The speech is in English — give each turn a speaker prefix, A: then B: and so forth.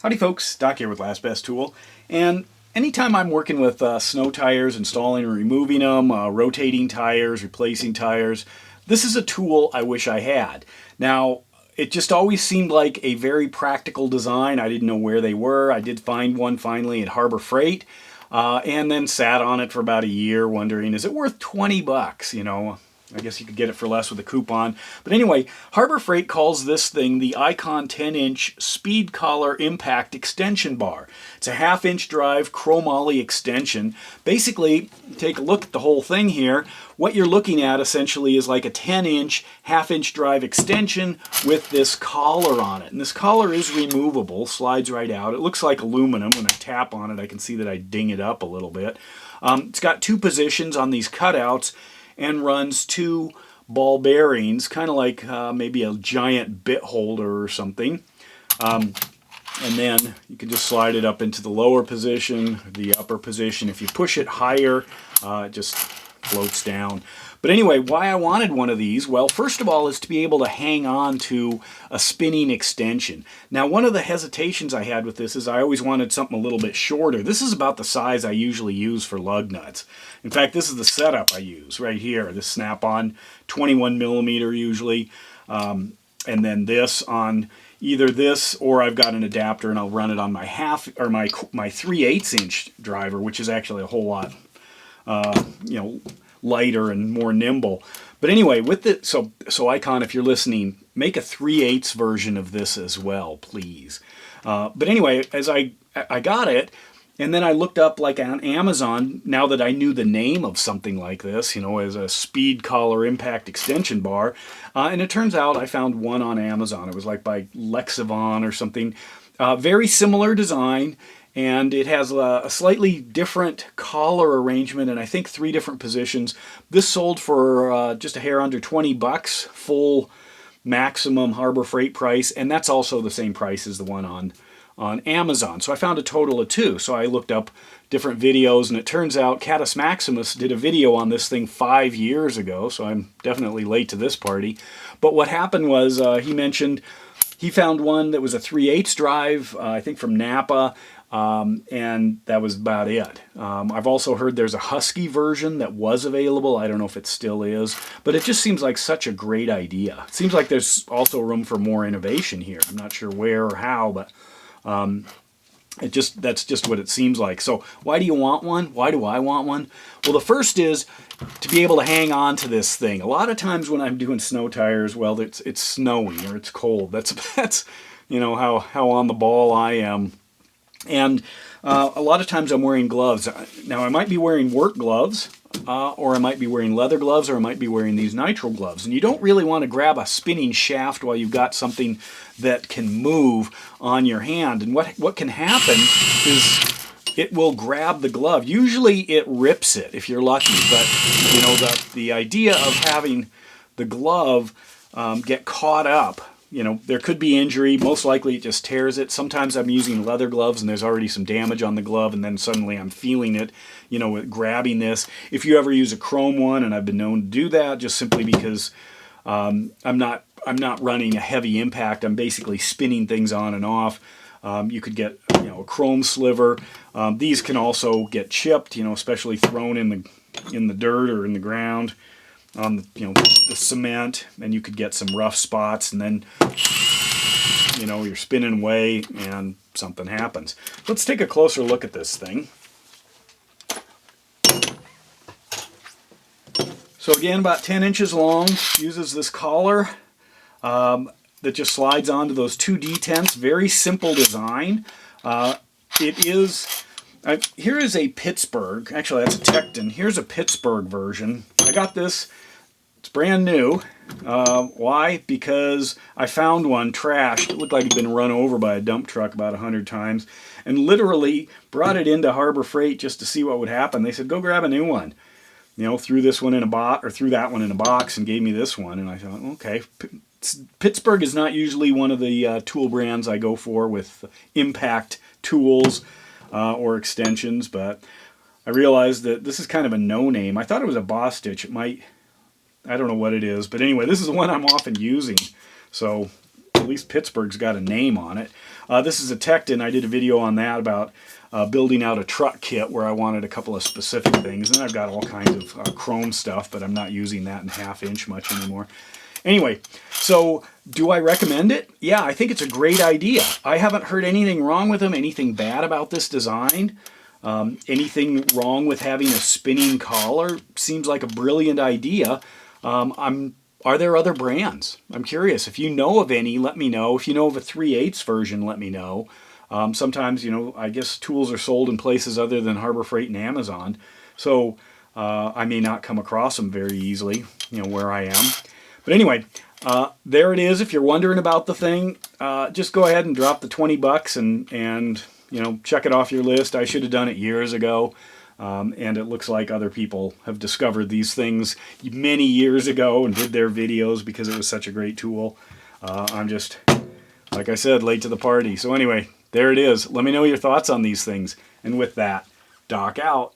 A: Howdy folks, Doc here with Last Best Tool, and anytime I'm working with snow tires, installing and removing them, rotating tires, replacing tires, this is a tool I wish I had. Now, it just always seemed like a very practical design. I didn't know where they were. I did find one finally at Harbor Freight, and then sat on it for about a year wondering, is it worth 20 bucks, you know? I guess you could get it for less with a coupon. But anyway, Harbor Freight calls this thing the Icon 10-inch Speed Collar Impact Extension Bar. It's a half-inch drive chromoly extension. Basically, take a look at the whole thing here. What you're looking at essentially is like a 10-inch, half-inch drive extension with this collar on it. And this collar is removable, slides right out. It looks like aluminum. When I tap on it, I can see that I ding it up a little bit. It's got two positions on these cutouts, and runs two ball bearings, kind of like maybe a giant bit holder or something. And then you can just slide it up into the lower position, the upper position. If you push it higher, it just floats down. But anyway, why I wanted one of these, well, first of all, is to be able to hang on to a spinning extension. Now, one of the hesitations I had with this is I always wanted something a little bit shorter. This is about the size I usually use for lug nuts. In fact, this is the setup I use right here. This Snap-on 21 millimeter usually, and then this on either this or I've got an adapter and I'll run it on my my 3/8 inch driver, which is actually a whole lot, lighter and more nimble. But anyway, with it, so Icon, if you're listening, make a 3/8 version of this as well, please. But anyway, as I got it, and then I looked up like on Amazon, now that I knew the name of something like this, as a Speed Collar Impact Extension Bar, and it turns out I found one on Amazon. It was like by Lexivon or something. Very similar design, and it has a slightly different collar arrangement, and I think 3 different positions. This sold for just a hair under 20 bucks, full maximum Harbor Freight price, and that's also the same price as the one on Amazon. So I found a total of 2. So I looked up different videos, and it turns out Catus Maximus did a video on this thing 5 years ago, so I'm definitely late to this party. But what happened was he mentioned he found one that was a 3/8 drive, I think from Napa, and that was about it. I've also heard there's a Husky version that was available. I don't know if it still is, but it just seems like such a great idea. It seems like there's also room for more innovation here. I'm not sure where or how, but that's just what it seems like. So why do you want one? Why do I want one? Well, the first is to be able to hang on to this thing. A lot of times when I'm doing snow tires, well, it's snowing or it's cold. That's how on the ball I am. And a lot of times I'm wearing gloves. Now I might be wearing work gloves, or I might be wearing leather gloves, or I might be wearing these nitrile gloves. And you don't really want to grab a spinning shaft while you've got something that can move on your hand. And what can happen is it will grab the glove. Usually it rips it if you're lucky, but the idea of having the glove get caught up, there could be injury. Most likely it just tears it. Sometimes I'm using leather gloves and there's already some damage on the glove, and then suddenly I'm feeling it, grabbing this. If you ever use a chrome one, and I've been known to do that just simply because I'm not running a heavy impact. I'm basically spinning things on and off. You could get a chrome sliver. These can also get chipped, especially thrown in the dirt or in the ground on the cement, and you could get some rough spots, and then you're spinning away and something happens. Let's take a closer look at this thing. So again, about 10 inches long, uses this collar that just slides onto those 2 detents. Very simple design. Here is a Pittsburgh, actually that's a Tecton. Here's a Pittsburgh version. I got this, it's brand new. Why? Because I found one trashed. It looked like it'd been run over by a dump truck about 100 times, and literally brought it into Harbor Freight just to see what would happen. They said, go grab a new one. Threw this one in a box, or threw that one in a box, and gave me this one. And I thought, okay. Pittsburgh is not usually one of the tool brands I go for with impact tools or extensions, but I realized that this is kind of a no-name. I thought it was a Boss Stitch. It might, I don't know what it is, but anyway, this is the one I'm often using. So at least Pittsburgh's got a name on it. This is a Tekton. I did a video on that about building out a truck kit where I wanted a couple of specific things. And then I've got all kinds of chrome stuff, but I'm not using that in 1/2 inch much anymore. Anyway, so do I recommend it? Yeah, I think it's a great idea. I haven't heard anything wrong with them, anything bad about this design. Anything wrong with having a spinning collar? Seems like a brilliant idea. Are there other brands? I'm curious. If you know of any, let me know. If you know of a 3/8 version, let me know. Sometimes, you know, I guess tools are sold in places other than Harbor Freight and Amazon. So I may not come across them very easily, you know, where I am. But anyway, there it is. If you're wondering about the thing, just go ahead and drop the 20 bucks and you know, check it off your list. I should have done it years ago. And it looks like other people have discovered these things many years ago and did their videos because it was such a great tool. I'm just, like I said, late to the party. So anyway, there it is. Let me know your thoughts on these things. And with that, Doc out.